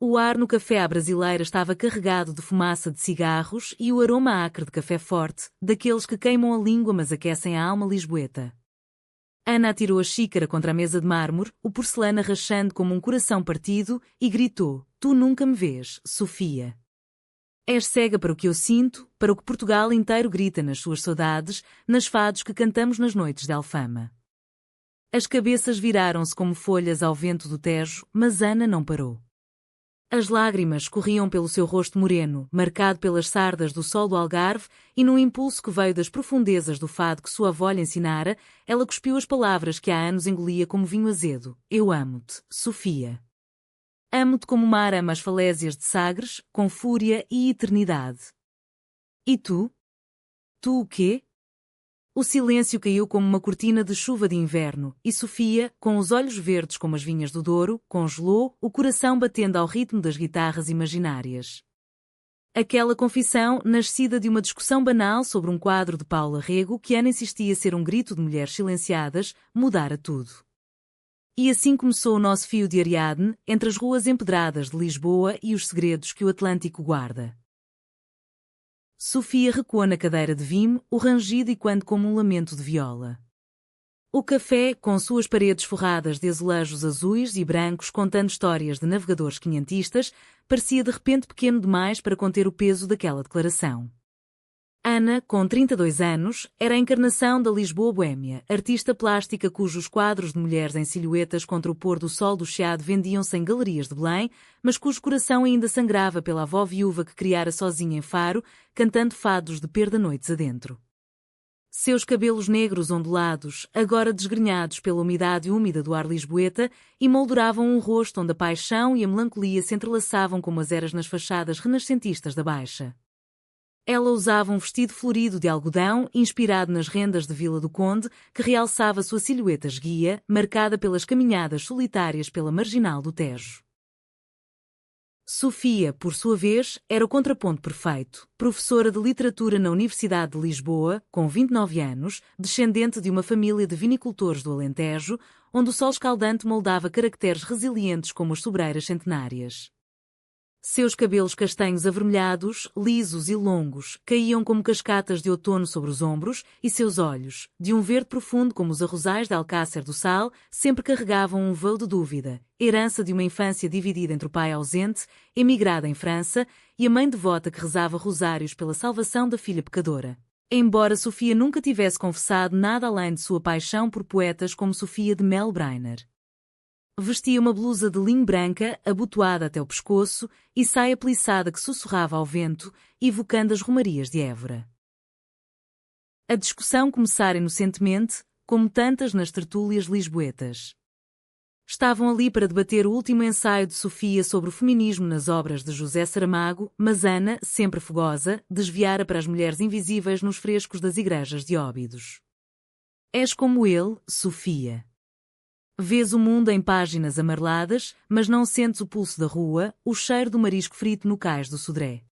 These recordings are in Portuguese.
O ar no café à brasileira estava carregado de fumaça de cigarros e o aroma acre de café forte, daqueles que queimam a língua mas aquecem a alma lisboeta. Ana atirou a xícara contra a mesa de mármore, o porcelana rachando como um coração partido, e gritou: "Tu nunca me vês, Sofia. És cega para o que eu sinto, para o que Portugal inteiro grita nas suas saudades, nas fados que cantamos nas noites de Alfama." As cabeças viraram-se como folhas ao vento do Tejo, mas Ana não parou. As lágrimas corriam pelo seu rosto moreno, marcado pelas sardas do sol do Algarve, e num impulso que veio das profundezas do fado que sua avó lhe ensinara, ela cuspiu as palavras que há anos engolia como vinho azedo. "Eu amo-te, Sofia. Amo-te como o mar ama as falésias de Sagres, com fúria e eternidade." "E tu? Tu o quê?" O silêncio caiu como uma cortina de chuva de inverno, e Sofia, com os olhos verdes como as vinhas do Douro, congelou, o coração batendo ao ritmo das guitarras imaginárias. Aquela confissão, nascida de uma discussão banal sobre um quadro de Paula Rego que Ana insistia ser um grito de mulheres silenciadas, mudara tudo. E assim começou o nosso fio de Ariadne, entre as ruas empedradas de Lisboa e os segredos que o Atlântico guarda. Sofia recuou na cadeira de vime, o rangido ecoando como um lamento de viola. O café, com suas paredes forradas de azulejos azuis e brancos contando histórias de navegadores quinhentistas, parecia de repente pequeno demais para conter o peso daquela declaração. Ana, com 32 anos, era a encarnação da Lisboa boémia, artista plástica cujos quadros de mulheres em silhuetas contra o pôr do sol do Chiado vendiam-se em galerias de Belém, mas cujo coração ainda sangrava pela avó viúva que criara sozinha em Faro, cantando fados de perda noites adentro. Seus cabelos negros ondulados, agora desgrenhados pela umidade úmida do ar lisboeta, emolduravam um rosto onde a paixão e a melancolia se entrelaçavam como as eras nas fachadas renascentistas da Baixa. Ela usava um vestido florido de algodão, inspirado nas rendas de Vila do Conde, que realçava sua silhueta esguia, marcada pelas caminhadas solitárias pela marginal do Tejo. Sofia, por sua vez, era o contraponto perfeito, professora de literatura na Universidade de Lisboa, com 29 anos, descendente de uma família de vinicultores do Alentejo, onde o sol escaldante moldava caracteres resilientes como as sobreiras centenárias. Seus cabelos castanhos avermelhados, lisos e longos, caíam como cascatas de outono sobre os ombros, e seus olhos, de um verde profundo como os arrozais de Alcácer do Sal, sempre carregavam um véu de dúvida, herança de uma infância dividida entre o pai ausente, emigrada em França, e a mãe devota que rezava rosários pela salvação da filha pecadora. Embora Sofia nunca tivesse confessado nada além de sua paixão por poetas como Sofia de Melbrenner. Vestia uma blusa de linho branca, abotoada até o pescoço, e saia peliçada que sussurrava ao vento, evocando as romarias de Évora. A discussão começara inocentemente, como tantas nas tertúlias lisboetas. Estavam ali para debater o último ensaio de Sofia sobre o feminismo nas obras de José Saramago, mas Ana, sempre fogosa, desviara para as mulheres invisíveis nos frescos das igrejas de Óbidos. És como ele, Sofia. Vês o mundo em páginas amareladas, mas não sentes o pulso da rua, o cheiro do marisco frito no cais do Sodré.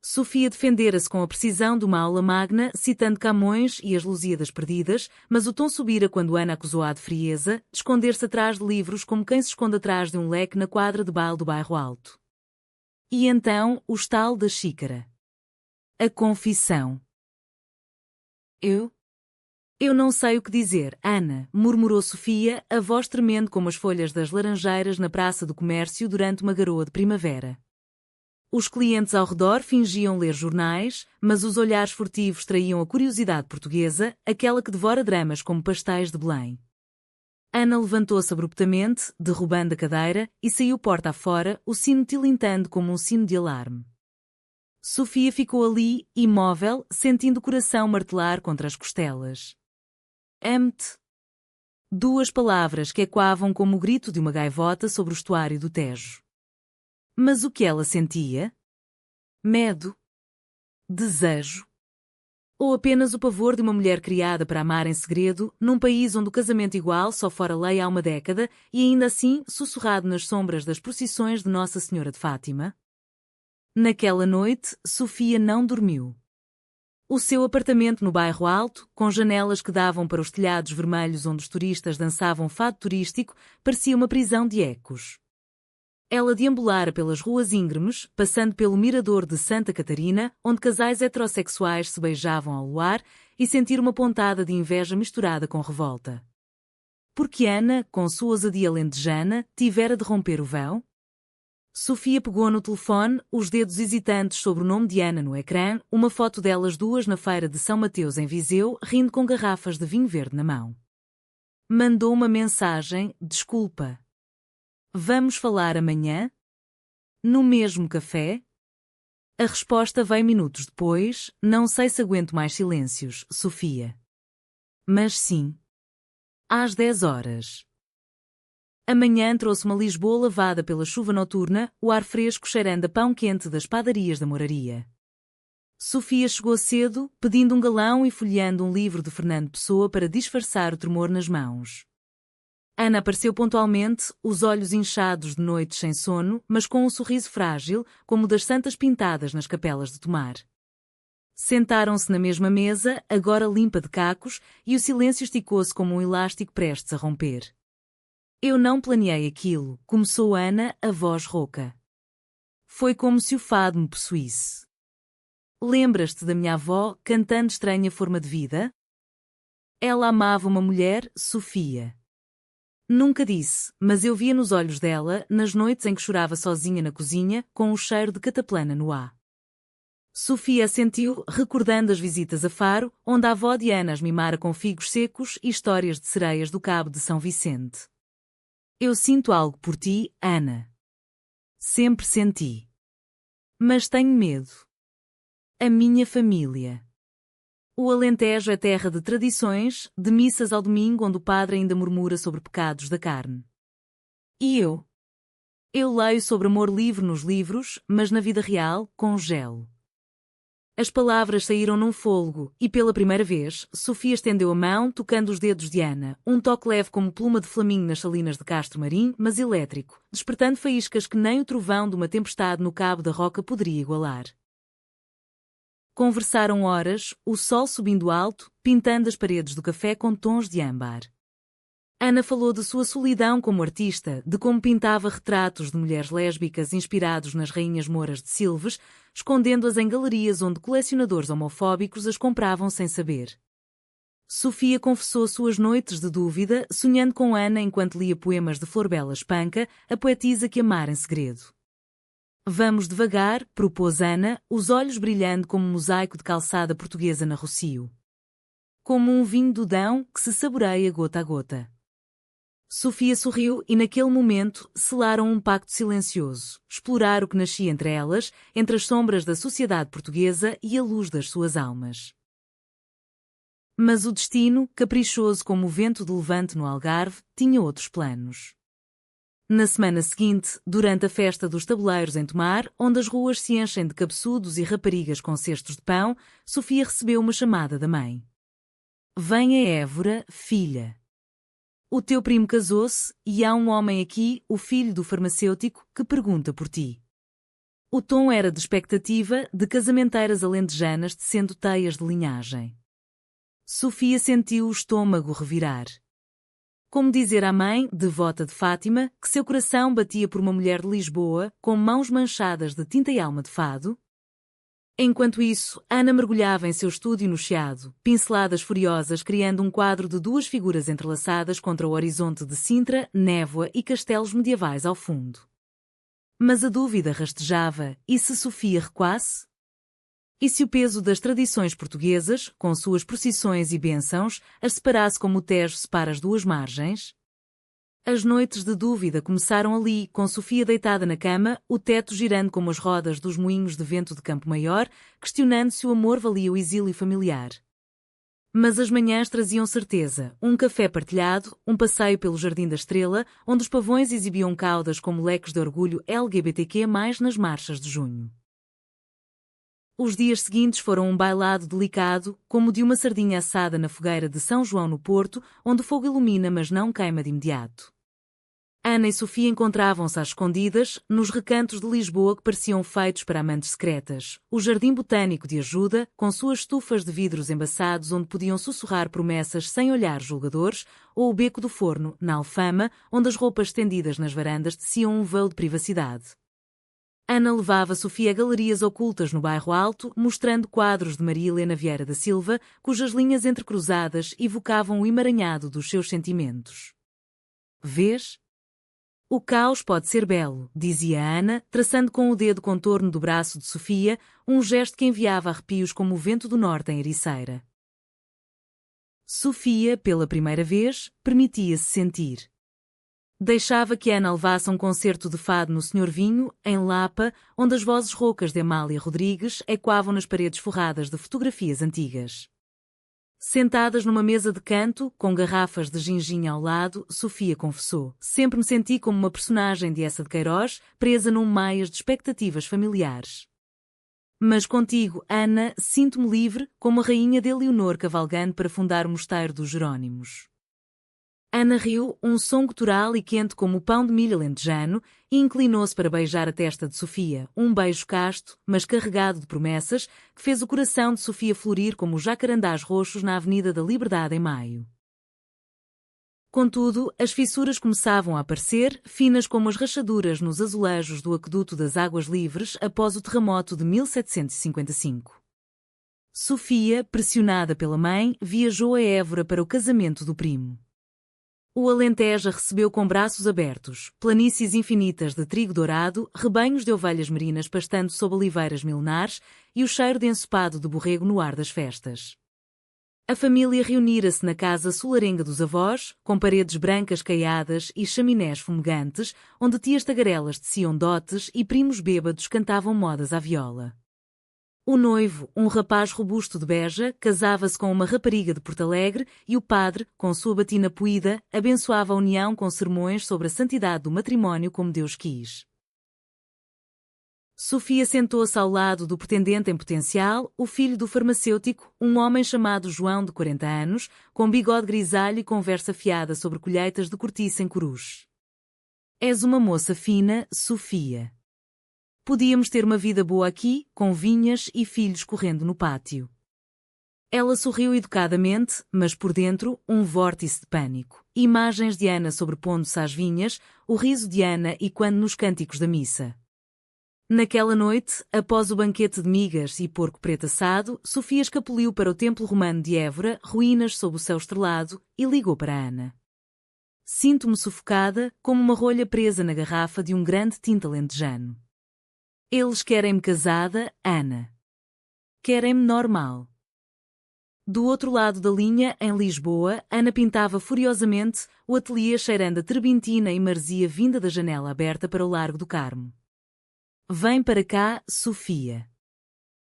Sofia defendera-se com a precisão de uma aula magna, citando Camões e as Lusíadas Perdidas, mas o tom subira quando Ana acusou-a de frieza, de esconder-se atrás de livros como quem se esconde atrás de um leque na quadra de baile do bairro Alto. E então, o estalo da xícara. A confissão. Eu não sei o que dizer, Ana, murmurou Sofia, a voz tremendo como as folhas das laranjeiras na Praça do Comércio durante uma garoa de primavera. Os clientes ao redor fingiam ler jornais, mas os olhares furtivos traíam a curiosidade portuguesa, aquela que devora dramas como pastéis de Belém. Ana levantou-se abruptamente, derrubando a cadeira, e saiu porta afora, o sino tilintando como um sino de alarme. Sofia ficou ali, imóvel, sentindo o coração martelar contra as costelas. Amo-te. Duas palavras que ecoavam como o grito de uma gaivota sobre o estuário do Tejo. Mas o que ela sentia? Medo? Desejo? Ou apenas o pavor de uma mulher criada para amar em segredo, num país onde o casamento igual só fora lei há uma década e ainda assim sussurrado nas sombras das procissões de Nossa Senhora de Fátima? Naquela noite, Sofia não dormiu. O seu apartamento no bairro Alto, com janelas que davam para os telhados vermelhos onde os turistas dançavam fado turístico, parecia uma prisão de ecos. Ela deambulara pelas ruas íngremes, passando pelo mirador de Santa Catarina, onde casais heterossexuais se beijavam ao luar, e sentir uma pontada de inveja misturada com revolta. Porque Ana, com sua ousadia alentejana, tivera de romper o véu? Sofia pegou no telefone, os dedos hesitantes sobre o nome de Ana no ecrã, uma foto delas duas na feira de São Mateus em Viseu, rindo com garrafas de vinho verde na mão. Mandou uma mensagem: desculpa. Vamos falar amanhã? No mesmo café? A resposta veio minutos depois: não sei se aguento mais silêncios, Sofia. Mas sim. Às 10 horas. A manhã trouxe uma Lisboa lavada pela chuva noturna, o ar fresco cheirando a pão quente das padarias da moraria. Sofia chegou cedo, pedindo um galão e folheando um livro de Fernando Pessoa para disfarçar o tremor nas mãos. Ana apareceu pontualmente, os olhos inchados de noites sem sono, mas com um sorriso frágil, como o das santas pintadas nas capelas de Tomar. Sentaram-se na mesma mesa, agora limpa de cacos, e o silêncio esticou-se como um elástico prestes a romper. Eu não planeei aquilo, começou Ana, a voz rouca. Foi como se o fado me possuísse. Lembras-te da minha avó, cantando estranha forma de vida? Ela amava uma mulher, Sofia. Nunca disse, mas eu via nos olhos dela, nas noites em que chorava sozinha na cozinha, com o cheiro de cataplana no ar. Sofia assentiu, recordando as visitas a Faro, onde a avó de Ana as mimara com figos secos e histórias de sereias do Cabo de São Vicente. Eu sinto algo por ti, Ana. Sempre senti. Mas tenho medo. A minha família. O Alentejo é terra de tradições, de missas ao domingo onde o padre ainda murmura sobre pecados da carne. E eu? Eu leio sobre amor livre nos livros, mas na vida real, congelo. As palavras saíram num fôlego, e pela primeira vez, Sofia estendeu a mão, tocando os dedos de Ana, um toque leve como pluma de flamingo nas salinas de Castro Marim, mas elétrico, despertando faíscas que nem o trovão de uma tempestade no Cabo da Roca poderia igualar. Conversaram horas, o sol subindo alto, pintando as paredes do café com tons de âmbar. Ana falou de sua solidão como artista, de como pintava retratos de mulheres lésbicas inspirados nas rainhas mouras de Silves, escondendo-as em galerias onde colecionadores homofóbicos as compravam sem saber. Sofia confessou suas noites de dúvida, sonhando com Ana enquanto lia poemas de Florbela Espanca, a poetisa que amara em segredo. Vamos devagar, propôs Ana, os olhos brilhando como um mosaico de calçada portuguesa na Rocio. Como um vinho do Dão que se saboreia gota a gota. Sofia sorriu e naquele momento selaram um pacto silencioso, explorar o que nascia entre elas, entre as sombras da sociedade portuguesa e a luz das suas almas. Mas o destino, caprichoso como o vento de levante no Algarve, tinha outros planos. Na semana seguinte, durante a festa dos tabuleiros em Tomar, onde as ruas se enchem de cabeçudos e raparigas com cestos de pão, Sofia recebeu uma chamada da mãe. Vem a Évora, filha. O teu primo casou-se, e há um homem aqui, o filho do farmacêutico, que pergunta por ti. O tom era de expectativa, de casamenteiras alentejanas tecendo teias de linhagem. Sofia sentiu o estômago revirar. Como dizer à mãe, devota de Fátima, que seu coração batia por uma mulher de Lisboa, com mãos manchadas de tinta e alma de fado? Enquanto isso, Ana mergulhava em seu estúdio no Chiado, pinceladas furiosas criando um quadro de duas figuras entrelaçadas contra o horizonte de Sintra, névoa e castelos medievais ao fundo. Mas a dúvida rastejava, e se Sofia recuasse? E se o peso das tradições portuguesas, com suas procissões e bênçãos, as separasse como o Tejo separa as duas margens? As noites de dúvida começaram ali, com Sofia deitada na cama, o teto girando como as rodas dos moinhos de vento de Campo Maior, questionando se o amor valia o exílio familiar. Mas as manhãs traziam certeza, um café partilhado, um passeio pelo Jardim da Estrela, onde os pavões exibiam caudas como leques de orgulho LGBTQ+, nas marchas de junho. Os dias seguintes foram um bailado delicado, como de uma sardinha assada na fogueira de São João no Porto, onde o fogo ilumina mas não queima de imediato. Ana e Sofia encontravam-se às escondidas, nos recantos de Lisboa que pareciam feitos para amantes secretas. O Jardim Botânico de Ajuda, com suas estufas de vidros embaçados onde podiam sussurrar promessas sem olhar julgadores, ou o Beco do Forno, na Alfama, onde as roupas estendidas nas varandas teciam um véu de privacidade. Ana levava Sofia a galerias ocultas no Bairro Alto, mostrando quadros de Maria Helena Vieira da Silva, cujas linhas entrecruzadas evocavam o emaranhado dos seus sentimentos. Vês? O caos pode ser belo, dizia Ana, traçando com o dedo contorno do braço de Sofia, um gesto que enviava arrepios como o vento do norte em Ericeira. Sofia, pela primeira vez, permitia-se sentir. Deixava que Ana levasse a um concerto de fado no Senhor Vinho, em Lapa, onde as vozes roucas de Amália Rodrigues ecoavam nas paredes forradas de fotografias antigas. Sentadas numa mesa de canto, com garrafas de ginginha ao lado, Sofia confessou: sempre me senti como uma personagem de Eça de Queiroz, presa num maias de expectativas familiares. Mas contigo, Ana, sinto-me livre, como a rainha de Eleonor cavalgando para fundar o mosteiro dos Jerónimos. Ana riu, um som gutural e quente como o pão de milho alentejano, e inclinou-se para beijar a testa de Sofia, um beijo casto, mas carregado de promessas, que fez o coração de Sofia florir como os jacarandás roxos na Avenida da Liberdade em maio. Contudo, as fissuras começavam a aparecer, finas como as rachaduras nos azulejos do Aqueduto das Águas Livres após o terremoto de 1755. Sofia, pressionada pela mãe, viajou a Évora para o casamento do primo. O Alentejo a recebeu com braços abertos, planícies infinitas de trigo dourado, rebanhos de ovelhas merinas pastando sob oliveiras milenares e o cheiro de ensopado de borrego no ar das festas. A família reunira-se na casa solarenga dos avós, com paredes brancas caiadas e chaminés fumegantes, onde tias tagarelas teciam dotes e primos bêbados cantavam modas à viola. O noivo, um rapaz robusto de Beja, casava-se com uma rapariga de Porto Alegre e o padre, com sua batina poída, abençoava a união com sermões sobre a santidade do matrimónio como Deus quis. Sofia sentou-se ao lado do pretendente em potencial, o filho do farmacêutico, um homem chamado João de 40 anos, com bigode grisalho e conversa fiada sobre colheitas de cortiça em Coruche. És uma moça fina, Sofia. Podíamos ter uma vida boa aqui, com vinhas e filhos correndo no pátio. Ela sorriu educadamente, mas por dentro, um vórtice de pânico. Imagens de Ana sobrepondo-se às vinhas, o riso de Ana e quando nos cânticos da missa. Naquela noite, após o banquete de migas e porco preto assado, Sofia escapuliu para o templo romano de Évora, ruínas sob o céu estrelado, e ligou para Ana. Sinto-me sufocada, como uma rolha presa na garrafa de um grande tinto alentejano. Eles querem-me casada, Ana. Querem-me normal. Do outro lado da linha, em Lisboa, Ana pintava furiosamente, o ateliê cheirando a terbentina e maresia vinda da janela aberta para o Largo do Carmo. Vem para cá, Sofia.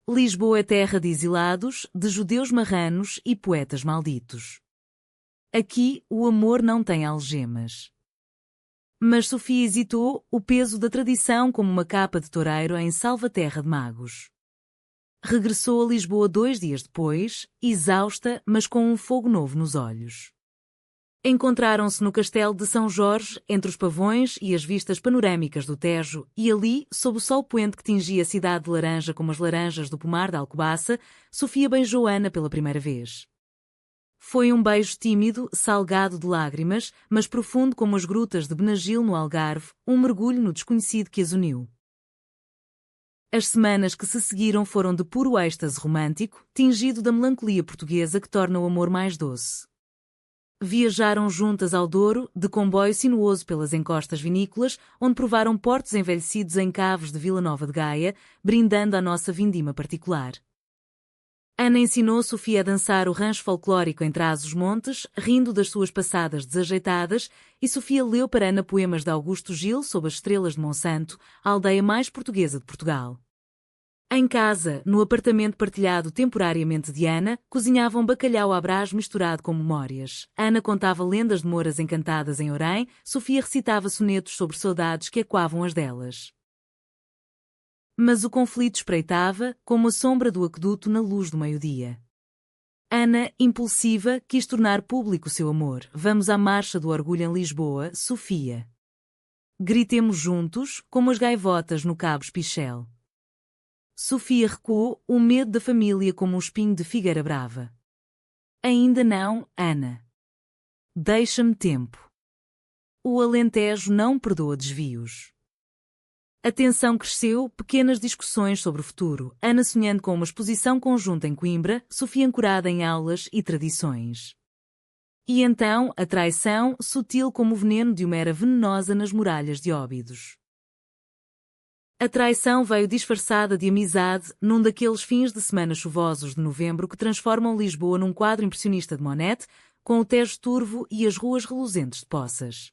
Lisboa é terra de exilados, de judeus marranos e poetas malditos. Aqui, o amor não tem algemas. Mas Sofia hesitou, o peso da tradição como uma capa de toureiro em Salvaterra de Magos. Regressou a Lisboa 2 dias depois, exausta, mas com um fogo novo nos olhos. Encontraram-se no Castelo de São Jorge, entre os pavões e as vistas panorâmicas do Tejo, e ali, sob o sol poente que tingia a cidade de laranja como as laranjas do pomar da Alcobaça, Sofia beijou Ana pela primeira vez. Foi um beijo tímido, salgado de lágrimas, mas profundo como as grutas de Benagil no Algarve, um mergulho no desconhecido que as uniu. As semanas que se seguiram foram de puro êxtase romântico, tingido da melancolia portuguesa que torna o amor mais doce. Viajaram juntas ao Douro, de comboio sinuoso pelas encostas vinícolas, onde provaram portos envelhecidos em caves de Vila Nova de Gaia, brindando a nossa vindima particular. Ana ensinou Sofia a dançar o rancho folclórico em Trás-os-Montes, rindo das suas passadas desajeitadas, e Sofia leu para Ana poemas de Augusto Gil sob as estrelas de Monsanto, a aldeia mais portuguesa de Portugal. Em casa, no apartamento partilhado temporariamente de Ana, cozinhavam bacalhau à Brás misturado com memórias. Ana contava lendas de moras encantadas em Orém, Sofia recitava sonetos sobre saudades que ecoavam as delas. Mas o conflito espreitava, como a sombra do aqueduto na luz do meio-dia. Ana, impulsiva, quis tornar público o seu amor. Vamos à Marcha do Orgulho em Lisboa, Sofia. Gritemos juntos, como as gaivotas no Cabo Espichel. Sofia recuou, o medo da família como um espinho de figueira brava. Ainda não, Ana. Deixa-me tempo. O Alentejo não perdoa desvios. A tensão cresceu, pequenas discussões sobre o futuro, Ana sonhando com uma exposição conjunta em Coimbra, Sofia ancorada em aulas e tradições. E então, a traição, sutil como o veneno de uma era venenosa nas muralhas de Óbidos. A traição veio disfarçada de amizade num daqueles fins de semana chuvosos de novembro que transformam Lisboa num quadro impressionista de Monet, com o Tejo turvo e as ruas reluzentes de poças.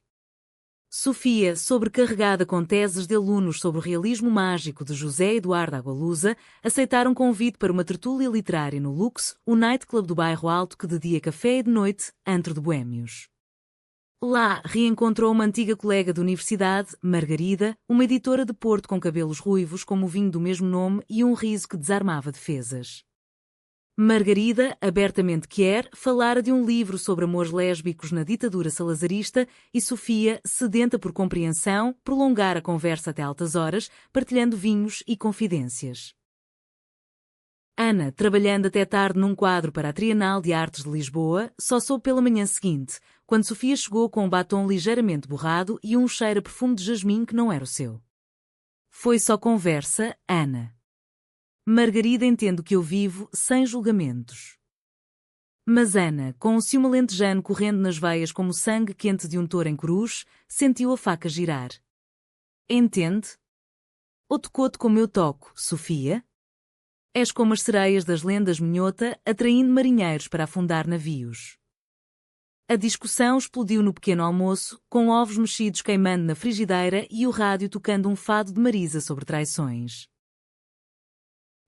Sofia, sobrecarregada com teses de alunos sobre o realismo mágico de José Eduardo Agualusa, aceitaram um convite para uma tertúlia literária no Lux, o nightclub do bairro Alto que de dia café e de noite, antro de boémios. Lá, reencontrou uma antiga colega de universidade, Margarida, uma editora de Porto com cabelos ruivos como o vinho do mesmo nome e um riso que desarmava defesas. Margarida, abertamente quer, falara de um livro sobre amores lésbicos na ditadura salazarista e Sofia, sedenta por compreensão, prolongara a conversa até altas horas, partilhando vinhos e confidências. Ana, trabalhando até tarde num quadro para a Trienal de Artes de Lisboa, só soube pela manhã seguinte, quando Sofia chegou com um batom ligeiramente borrado e um cheiro a perfume de jasmim que não era o seu. Foi só conversa, Ana. Margarida entende o que eu vivo, sem julgamentos. Mas Ana, com um ciúme alentejano correndo nas veias como o sangue quente de um touro em cruz, sentiu a faca girar. Entende? Ou tocou-te como eu toco, Sofia? És como as sereias das lendas minhota, atraindo marinheiros para afundar navios. A discussão explodiu no pequeno almoço, com ovos mexidos queimando na frigideira e o rádio tocando um fado de Marisa sobre traições.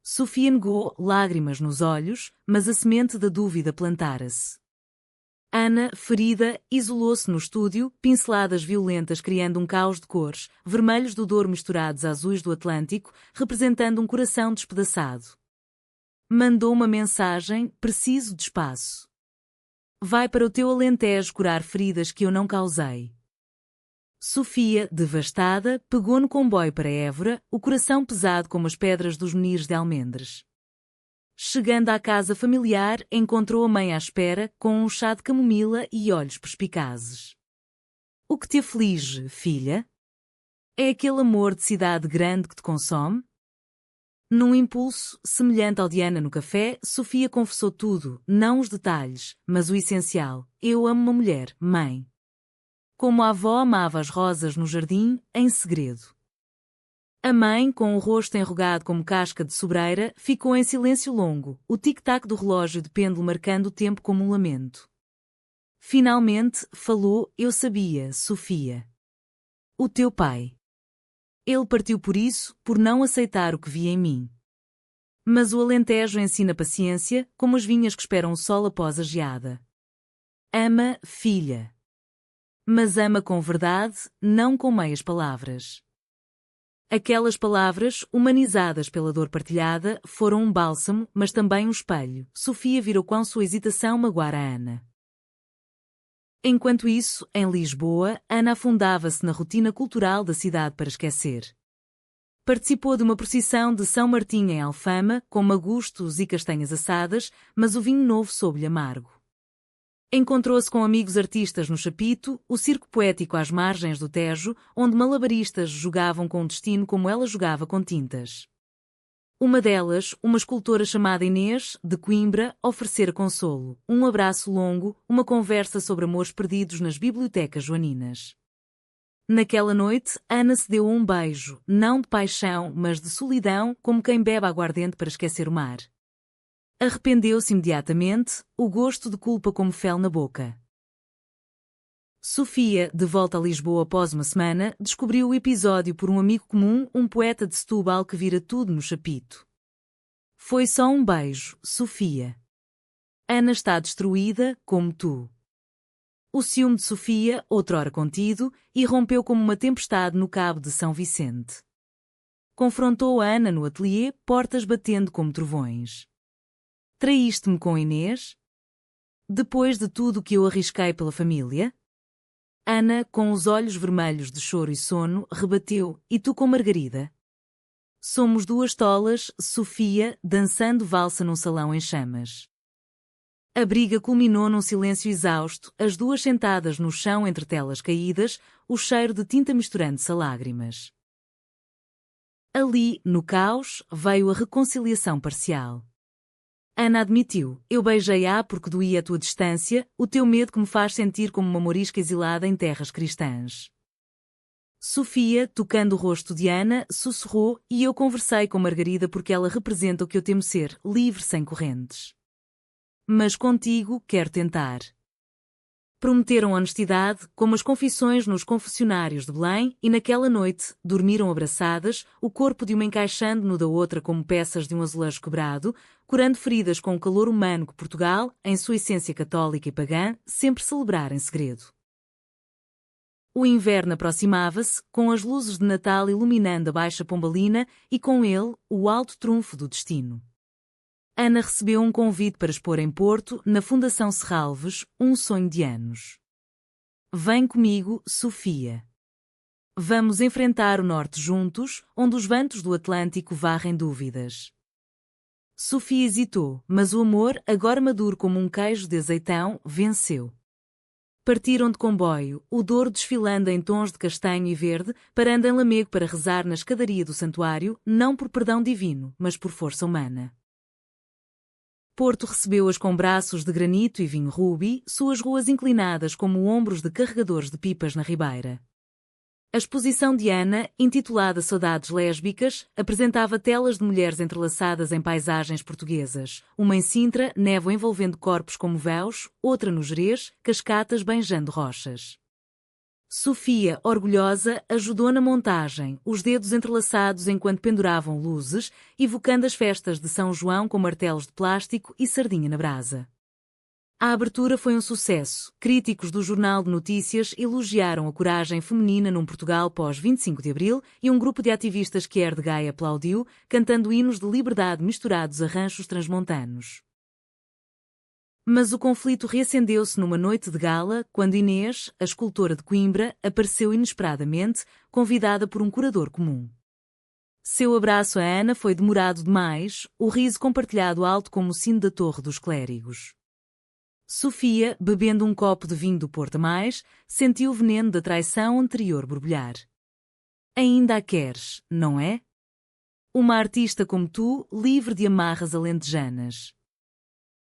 Sofia negou, lágrimas nos olhos, mas a semente da dúvida plantara-se. Ana, ferida, isolou-se no estúdio, pinceladas violentas criando um caos de cores, vermelhos do Douro misturados a azuis do Atlântico, representando um coração despedaçado. Mandou uma mensagem, preciso de espaço. Vai para o teu Alentejo curar feridas que eu não causei. Sofia, devastada, pegou no comboio para Évora, o coração pesado como as pedras dos menires de Almendres. Chegando à casa familiar, encontrou a mãe à espera, com um chá de camomila e olhos perspicazes. O que te aflige, filha? É aquele amor de cidade grande que te consome? Num impulso, semelhante ao de Ana no café, Sofia confessou tudo, não os detalhes, mas o essencial. Eu amo uma mulher, mãe. Como a avó amava as rosas no jardim, em segredo. A mãe, com o rosto enrugado como casca de sobreira, ficou em silêncio longo, o tic-tac do relógio de pêndulo marcando o tempo como um lamento. Finalmente, falou, eu sabia, Sofia. O teu pai. Ele partiu por isso, por não aceitar o que via em mim. Mas o Alentejo ensina paciência, como as vinhas que esperam o sol após a geada. Ama, filha. Mas ama com verdade, não com meias palavras. Aquelas palavras, humanizadas pela dor partilhada, foram um bálsamo, mas também um espelho. Sofia virou quão sua hesitação magoara a Ana. Enquanto isso, em Lisboa, Ana afundava-se na rotina cultural da cidade para esquecer. Participou de uma procissão de São Martinho em Alfama, com magustos e castanhas assadas, mas o vinho novo soube-lhe amargo. Encontrou-se com amigos artistas no Chapito, o circo poético às margens do Tejo, onde malabaristas jogavam com o destino como ela jogava com tintas. Uma delas, uma escultora chamada Inês, de Coimbra, oferecera consolo, um abraço longo, uma conversa sobre amores perdidos nas bibliotecas joaninas. Naquela noite, Ana se deu um beijo, não de paixão, mas de solidão, como quem bebe aguardente para esquecer o mar. Arrependeu-se imediatamente, o gosto de culpa como fel na boca. Sofia, de volta a Lisboa após uma semana, descobriu o episódio por um amigo comum, um poeta de Setúbal que vira tudo no Chapito. Foi só um beijo, Sofia. Ana está destruída, como tu. O ciúme de Sofia, outrora contido, irrompeu como uma tempestade no cabo de São Vicente. Confrontou a Ana no ateliê, portas batendo como trovões. Traíste-me com Inês? Depois de tudo o que eu arrisquei pela família? Ana, com os olhos vermelhos de choro e sono, rebateu: E tu com Margarida? Somos duas tolas, Sofia, dançando valsa num salão em chamas. A briga culminou num silêncio exausto, as duas sentadas no chão entre telas caídas, o cheiro de tinta misturando-se a lágrimas. Ali, no caos, veio a reconciliação parcial. Ana admitiu: Eu beijei-a porque doía a tua distância, o teu medo que me faz sentir como uma morisca exilada em terras cristãs. Sofia, tocando o rosto de Ana, sussurrou: E eu conversei com Margarida porque ela representa o que eu temo ser, livre sem correntes. Mas contigo quero tentar. Prometeram honestidade, como as confissões nos confessionários de Belém, e naquela noite, dormiram abraçadas, o corpo de uma encaixando no da outra como peças de um azulejo quebrado, curando feridas com o calor humano que Portugal, em sua essência católica e pagã, sempre celebrara em segredo. O inverno aproximava-se, com as luzes de Natal iluminando a Baixa Pombalina e com ele, o alto trunfo do destino. Ana recebeu um convite para expor em Porto, na Fundação Serralves, um sonho de anos. Vem comigo, Sofia. Vamos enfrentar o norte juntos, onde os ventos do Atlântico varrem dúvidas. Sofia hesitou, mas o amor, agora maduro como um queijo de azeitão, venceu. Partiram de comboio, o Douro desfilando em tons de castanho e verde, parando em Lamego para rezar na escadaria do santuário, não por perdão divino, mas por força humana. Porto recebeu-as com braços de granito e vinho rubi, suas ruas inclinadas como ombros de carregadores de pipas na ribeira. A exposição de Ana, intitulada Saudades Lésbicas, apresentava telas de mulheres entrelaçadas em paisagens portuguesas, uma em Sintra, névoa envolvendo corpos como véus, outra no Gerês, cascatas beijando rochas. Sofia, orgulhosa, ajudou na montagem, os dedos entrelaçados enquanto penduravam luzes, evocando as festas de São João com martelos de plástico e sardinha na brasa. A abertura foi um sucesso. Críticos do Jornal de Notícias elogiaram a coragem feminina num Portugal pós-25 de Abril e um grupo de ativistas que de Gaia aplaudiu, cantando hinos de liberdade misturados a ranchos transmontanos. Mas o conflito reacendeu-se numa noite de gala, quando Inês, a escultora de Coimbra, apareceu inesperadamente, convidada por um curador comum. Seu abraço a Ana foi demorado demais, o riso compartilhado alto como o sino da Torre dos Clérigos. Sofia, bebendo um copo de vinho do Porto Mais, sentiu o veneno da traição anterior borbulhar. Ainda a queres, não é? Uma artista como tu, livre de amarras alentejanas.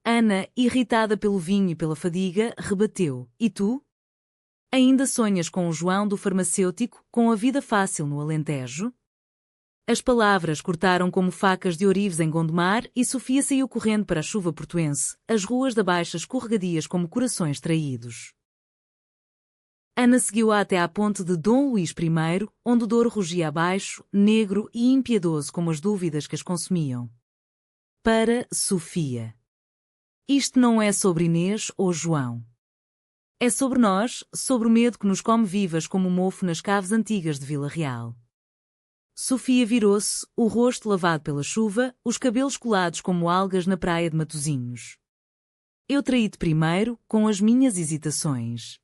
Ana, irritada pelo vinho e pela fadiga, rebateu: E tu? Ainda sonhas com o João do farmacêutico, com a vida fácil no Alentejo? As palavras cortaram como facas de ourives em Gondomar e Sofia saiu correndo para a chuva portuense, as ruas da Baixa escorregadias como corações traídos. Ana seguiu-a até à ponte de Dom Luís I, onde o Douro rugia abaixo, negro e impiedoso como as dúvidas que as consumiam. Para Sofia. Isto não é sobre Inês ou João. É sobre nós, sobre o medo que nos come vivas como o mofo nas caves antigas de Vila Real. Sofia virou-se, o rosto lavado pela chuva, os cabelos colados como algas na praia de Matosinhos. Eu traí-te primeiro, com as minhas hesitações.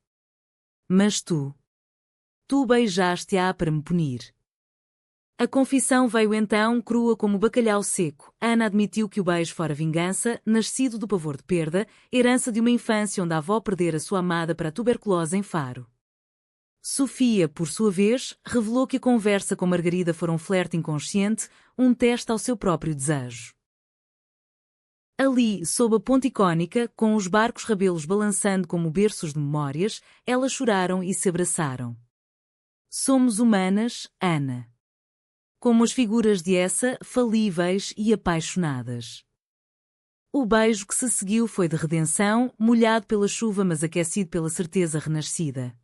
Mas tu beijaste-a para me punir. A confissão veio então, crua como bacalhau seco. Ana admitiu que o beijo fora vingança, nascido do pavor de perda, herança de uma infância onde a avó perdera sua amada para a tuberculose em Faro. Sofia, por sua vez, revelou que a conversa com Margarida fora um flerte inconsciente, um teste ao seu próprio desejo. Ali, sob a ponte icónica, com os barcos rabelos balançando como berços de memórias, elas choraram e se abraçaram. Somos humanas, Ana. Como as figuras de essa, falíveis e apaixonadas. O beijo que se seguiu foi de redenção, molhado pela chuva mas aquecido pela certeza renascida.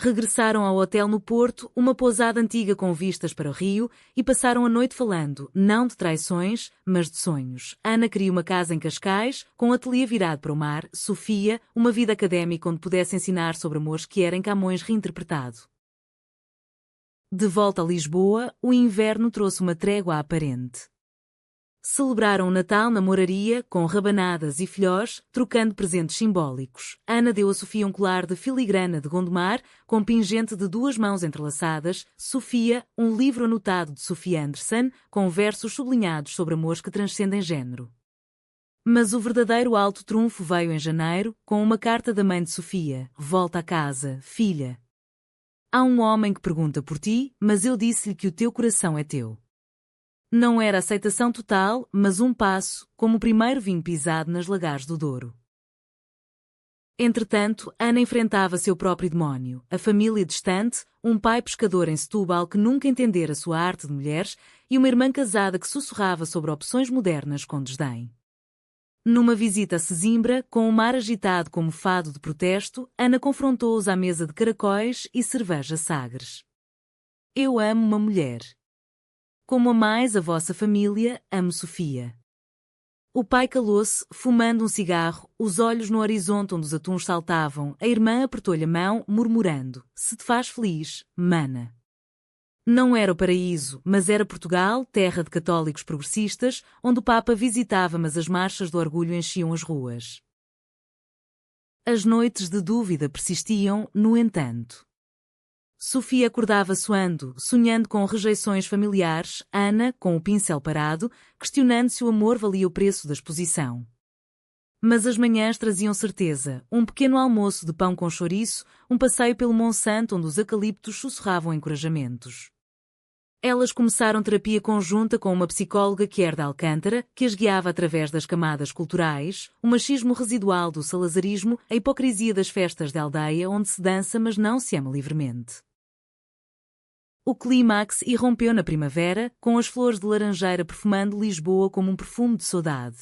Regressaram ao hotel no Porto, uma pousada antiga com vistas para o rio, e passaram a noite falando, não de traições, mas de sonhos. Ana queria uma casa em Cascais, com um ateliê virado para o mar, Sofia, uma vida académica onde pudesse ensinar sobre amores que era em Camões reinterpretado. De volta a Lisboa, o inverno trouxe uma trégua aparente. Celebraram o Natal na moraria, com rabanadas e filhós, trocando presentes simbólicos. Ana deu a Sofia um colar de filigrana de Gondomar, com pingente de 2 mãos entrelaçadas. Sofia, um livro anotado de Sofia Anderson, com versos sublinhados sobre amores que transcendem género. Mas o verdadeiro alto trunfo veio em janeiro, com uma carta da mãe de Sofia. Volta a casa, filha. Há um homem que pergunta por ti, mas eu disse-lhe que o teu coração é teu. Não era aceitação total, mas um passo, como o primeiro vinho pisado nas lagares do Douro. Entretanto, Ana enfrentava seu próprio demónio, a família distante, um pai pescador em Setúbal que nunca entendera sua arte de mulheres e uma irmã casada que sussurrava sobre opções modernas com desdém. Numa visita a Sesimbra, com o mar agitado como fado de protesto, Ana confrontou-os à mesa de caracóis e cerveja Sagres. Eu amo uma mulher. Como amais a vossa família, amo Sofia. O pai calou-se, fumando um cigarro, os olhos no horizonte onde os atuns saltavam. A irmã apertou-lhe a mão, murmurando: se te faz feliz, mana. Não era o paraíso, mas era Portugal, terra de católicos progressistas, onde o Papa visitava, mas as marchas do orgulho enchiam as ruas. As noites de dúvida persistiam, no entanto. Sofia acordava suando, sonhando com rejeições familiares, Ana, com o pincel parado, questionando se o amor valia o preço da exposição. Mas as manhãs traziam certeza, um pequeno almoço de pão com chouriço, um passeio pelo Monsanto onde os eucaliptos sussurravam encorajamentos. Elas começaram terapia conjunta com uma psicóloga que era de Alcântara, que as guiava através das camadas culturais, o machismo residual do salazarismo, a hipocrisia das festas de aldeia onde se dança mas não se ama livremente. O clímax irrompeu na primavera, com as flores de laranjeira perfumando Lisboa como um perfume de saudade.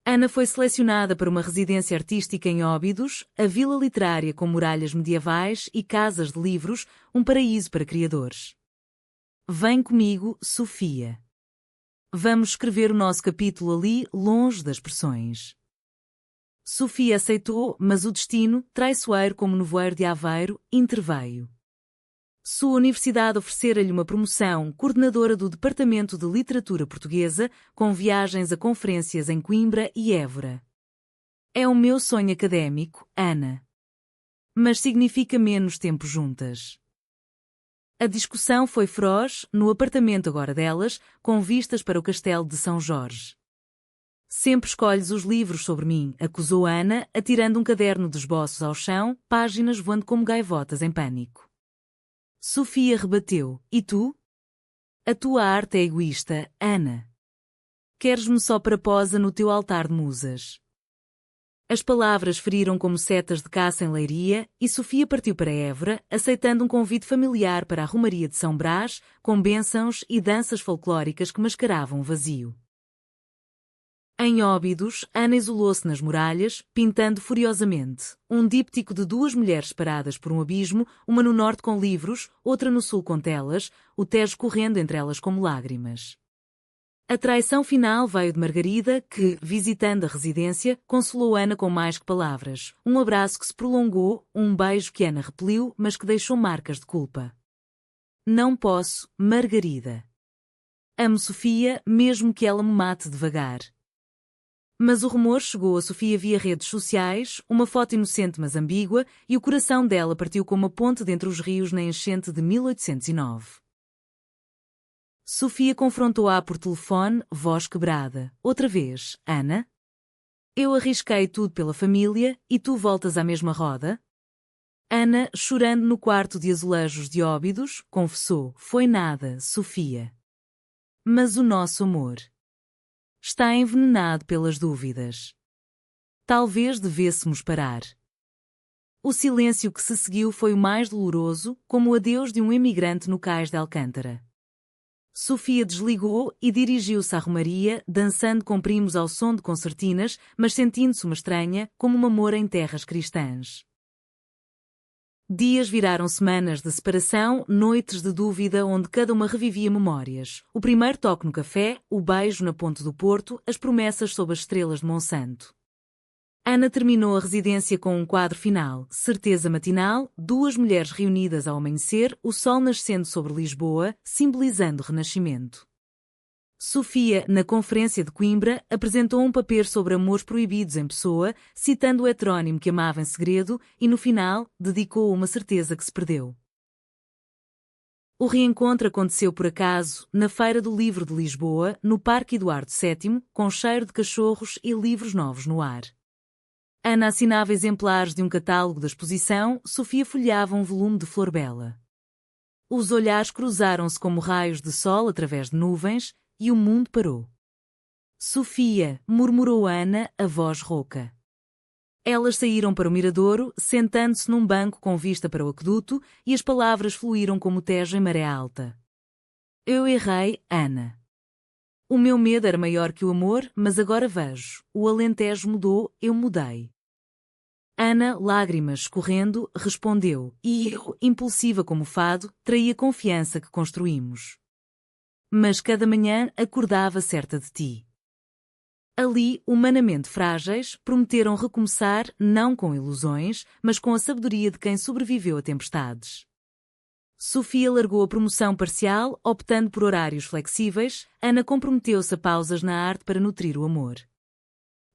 Ana foi selecionada para uma residência artística em Óbidos, a vila literária com muralhas medievais e casas de livros, um paraíso para criadores. Vem comigo, Sofia. Vamos escrever o nosso capítulo ali, longe das pressões. Sofia aceitou, mas o destino, traiçoeiro como nevoeiro de Aveiro, interveio. Sua universidade oferecera-lhe uma promoção, coordenadora do Departamento de Literatura Portuguesa, com viagens a conferências em Coimbra e Évora. É o meu sonho académico, Ana. Mas significa menos tempo juntas. A discussão foi feroz, no apartamento agora delas, com vistas para o castelo de São Jorge. Sempre escolhes os livros sobre mim, acusou Ana, atirando um caderno de esboços ao chão, páginas voando como gaivotas em pânico. Sofia rebateu: e tu? A tua arte é egoísta, Ana. Queres-me só para posa no teu altar de musas. As palavras feriram como setas de caça em Leiria, e Sofia partiu para Évora, aceitando um convite familiar para a Romaria de São Brás, com bênçãos e danças folclóricas que mascaravam o vazio. Em Óbidos, Ana isolou-se nas muralhas, pintando furiosamente. Um díptico de 2 mulheres paradas por um abismo, uma no norte com livros, outra no sul com telas, o Tejo correndo entre elas como lágrimas. A traição final veio de Margarida, que, visitando a residência, consolou Ana com mais que palavras. Um abraço que se prolongou, um beijo que Ana repeliu, mas que deixou marcas de culpa. Não posso, Margarida. Amo Sofia, mesmo que ela me mate devagar. Mas o rumor chegou a Sofia via redes sociais, uma foto inocente mas ambígua, e o coração dela partiu como uma ponte dentre os rios na enchente de 1809. Sofia confrontou-a por telefone, voz quebrada. Outra vez, Ana? Eu arrisquei tudo pela família, e tu voltas à mesma roda? Ana, chorando no quarto de azulejos de Óbidos, confessou: foi nada, Sofia. Mas o nosso amor está envenenado pelas dúvidas. Talvez devêssemos parar. O silêncio que se seguiu foi o mais doloroso, como o adeus de um emigrante no cais de Alcântara. Sofia desligou e dirigiu-se à romaria, dançando com primos ao som de concertinas, mas sentindo-se uma estranha, como uma moura em terras cristãs. Dias viraram semanas de separação, noites de dúvida onde cada uma revivia memórias. O primeiro toque no café, o beijo na ponte do Porto, as promessas sob as estrelas de Monsanto. Ana terminou a residência com um quadro final, certeza matinal, 2 mulheres reunidas ao amanhecer, o sol nascendo sobre Lisboa, simbolizando o renascimento. Sofia, na Conferência de Coimbra, apresentou um paper sobre amores proibidos em pessoa, citando o heterónimo que amava em segredo e, no final, dedicou uma certeza que se perdeu. O reencontro aconteceu por acaso, na Feira do Livro de Lisboa, no Parque Eduardo VII, com cheiro de cachorros e livros novos no ar. Ana assinava exemplares de um catálogo da exposição, Sofia folheava um volume de Flor Bela. Os olhares cruzaram-se como raios de sol através de nuvens, e o mundo parou. Sofia, murmurou Ana, a voz rouca. Elas saíram para o miradouro, sentando-se num banco com vista para o aqueduto, e as palavras fluíram como o Tejo em maré alta. Eu errei, Ana. O meu medo era maior que o amor, mas agora vejo. O Alentejo mudou, eu mudei. Ana, lágrimas escorrendo, respondeu, e eu, impulsiva como o fado, traí a confiança que construímos. Mas cada manhã acordava certa de ti. Ali, humanamente frágeis, prometeram recomeçar não com ilusões, mas com a sabedoria de quem sobreviveu a tempestades. Sofia largou a promoção parcial, optando por horários flexíveis. Ana comprometeu-se a pausas na arte para nutrir o amor.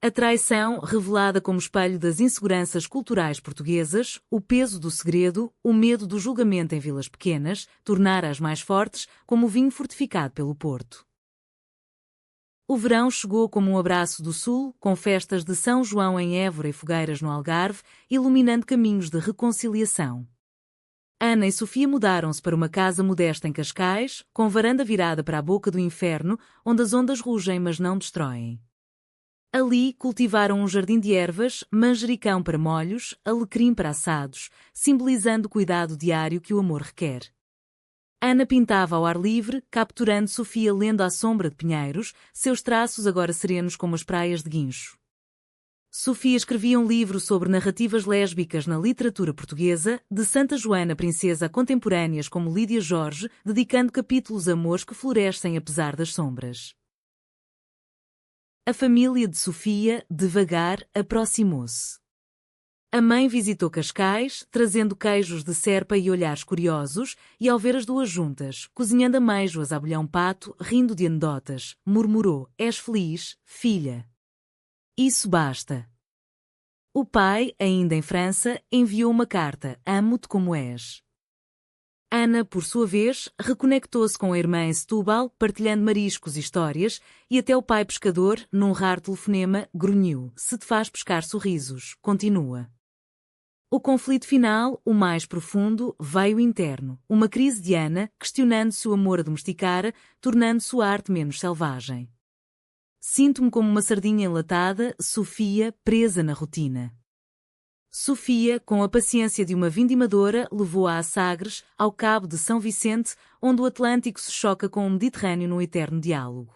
A traição, revelada como espelho das inseguranças culturais portuguesas, o peso do segredo, o medo do julgamento em vilas pequenas, tornara-as mais fortes, como o vinho fortificado pelo Porto. O verão chegou como um abraço do sul, com festas de São João em Évora e fogueiras no Algarve, iluminando caminhos de reconciliação. Ana e Sofia mudaram-se para uma casa modesta em Cascais, com varanda virada para a boca do inferno, onde as ondas rugem mas não destroem. Ali cultivaram um jardim de ervas, manjericão para molhos, alecrim para assados, simbolizando o cuidado diário que o amor requer. Ana pintava ao ar livre, capturando Sofia lendo à sombra de pinheiros, seus traços agora serenos como as praias de Guincho. Sofia escrevia um livro sobre narrativas lésbicas na literatura portuguesa, de Santa Joana Princesa a contemporâneas como Lídia Jorge, dedicando capítulos a amores que florescem apesar das sombras. A família de Sofia, devagar, aproximou-se. A mãe visitou Cascais, trazendo queijos de serpa e olhares curiosos, e ao ver as duas juntas, cozinhando amêijoas a bolhão pato, rindo de anedotas, murmurou, és feliz, filha? Isso basta. O pai, ainda em França, enviou uma carta, amo-te como és. Ana, por sua vez, reconectou-se com a irmã em Setúbal, partilhando mariscos e histórias, e até o pai pescador, num raro telefonema, grunhiu, se te faz pescar sorrisos, continua. O conflito final, o mais profundo, veio interno, uma crise de Ana, questionando se o amor a domesticara, tornando sua arte menos selvagem. Sinto-me como uma sardinha enlatada, Sofia, presa na rotina. Sofia, com a paciência de uma vindimadora, levou-a a Sagres, ao cabo de São Vicente, onde o Atlântico se choca com o Mediterrâneo num eterno diálogo.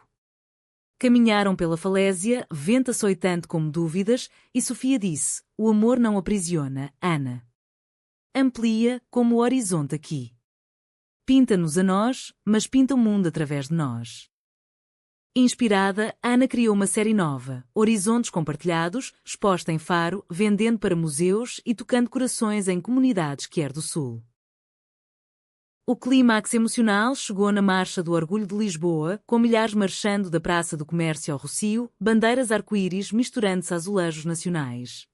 Caminharam pela falésia, vento açoitante como dúvidas, e Sofia disse, o amor não aprisiona, Ana. Amplia, como o horizonte aqui. Pinta-nos a nós, mas pinta o mundo através de nós. Inspirada, Ana criou uma série nova, Horizontes Compartilhados, exposta em Faro, vendendo para museus e tocando corações em comunidades Quer do Sul. O clímax emocional chegou na Marcha do Orgulho de Lisboa, com milhares marchando da Praça do Comércio ao Rossio, bandeiras arco-íris misturando-se a azulejos nacionais.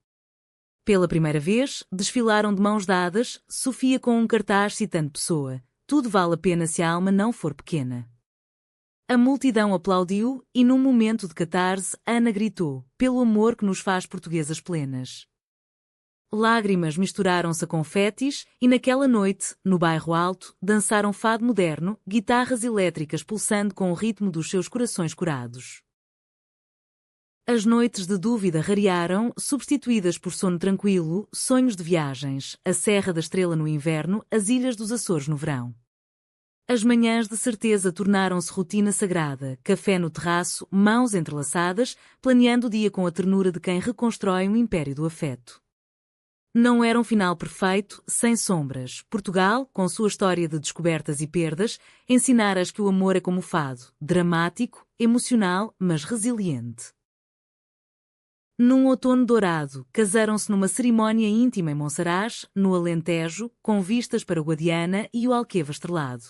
Pela primeira vez, desfilaram de mãos dadas, Sofia com um cartaz citando Pessoa, tudo vale a pena se a alma não for pequena. A multidão aplaudiu e, num momento de catarse, Ana gritou, pelo amor que nos faz portuguesas plenas. Lágrimas misturaram-se a confetes e naquela noite, no bairro Alto, dançaram fado moderno, guitarras elétricas pulsando com o ritmo dos seus corações curados. As noites de dúvida rarearam, substituídas por sono tranquilo, sonhos de viagens, a Serra da Estrela no inverno, as Ilhas dos Açores no verão. As manhãs de certeza tornaram-se rotina sagrada, café no terraço, mãos entrelaçadas, planeando o dia com a ternura de quem reconstrói um império do afeto. Não era um final perfeito, sem sombras. Portugal, com sua história de descobertas e perdas, ensinara-as que o amor é como o fado, dramático, emocional, mas resiliente. Num outono dourado, casaram-se numa cerimónia íntima em Monsaraz, no Alentejo, com vistas para o Guadiana e o Alqueva estrelado.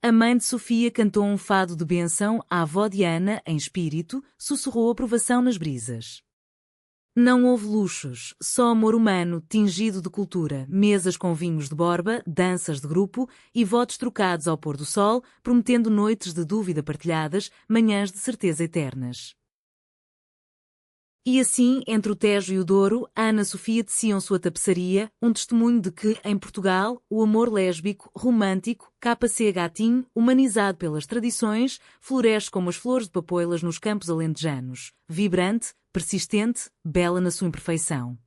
A mãe de Sofia cantou um fado de bênção à avó de Ana em espírito, sussurrou aprovação nas brisas. Não houve luxos, só amor humano, tingido de cultura, mesas com vinhos de borba, danças de grupo e votos trocados ao pôr do sol, prometendo noites de dúvida partilhadas, manhãs de certeza eternas. E assim, entre o Tejo e o Douro, Ana Sofia teciam sua tapeçaria, um testemunho de que, em Portugal, o amor lésbico, romântico, KC humanizado pelas tradições, floresce como as flores de papoilas nos campos alentejanos, vibrante, persistente, bela na sua imperfeição.